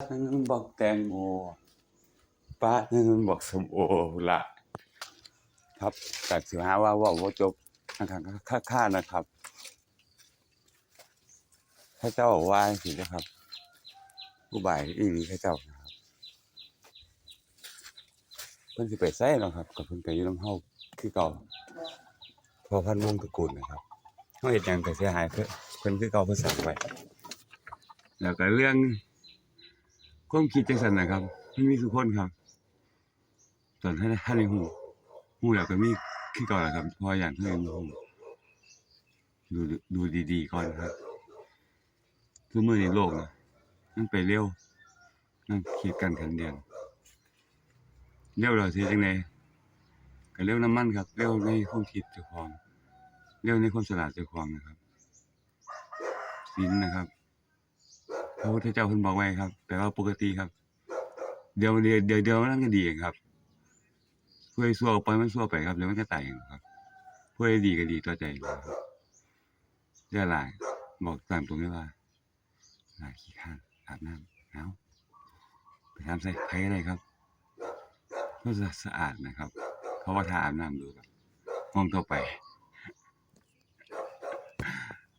นั่นมันบอกแตงโมป้านั่นมันบอกส้มโอละครับแต่ถือหาว่าจบนะครับค่านะครับพระเจ้าบอกว่าสินะครับผู้บ่ายอีนี้พระเจ้านะครับเพิ่นสิไปไสเนาะครับกับเพิ่นก็อยู่นำเฮาคือเก่าพอพันวงศ์ตระกูลนะครับเฮาเฮ็ดหยังก็เสียหายเพิ่นคือเก่าเพิ่นสร้างไว้แล้วก็เรื่องความคิดจังซั่นน่ะครับมันมีทุกคนครับตอนท่านได้ฮู้แล้วก็มีคือเก่าแหละครับเพราะอย่างที่อื่นบ่ฮู้ดูดีๆก่อนครับคือมื้อนี้โลกน่ะมันไปเร็วมันคิดกันขันเดียนเร็วแล้วสิจังได๋ก็เร็วน้ำมันครับเร็วในความคิดเจ้าของเร็วในความฉลาดเจ้าของนะครับศีลนะครับพระพุทธเจ้าเพิ่นบอกไว้ครับแปลว่าปกติครับเดี๋ยวมันก็ดีเองครับผู้ใดชั่วก็ปล่อยมันชั่วไปครับเดี๋ยวมันก็ตายเองครับผู้ใดดีก็ดีต่อใจครับอย่าหลายบอกตามตรงเลยว่าหลายขี้ข้านอาบน้ำเอาไปทำใส่ไผก็ได้ครับเพื่อสะอาดนะครับเพราะว่าถ้าอาบน้ำดูครับห้องต่อไป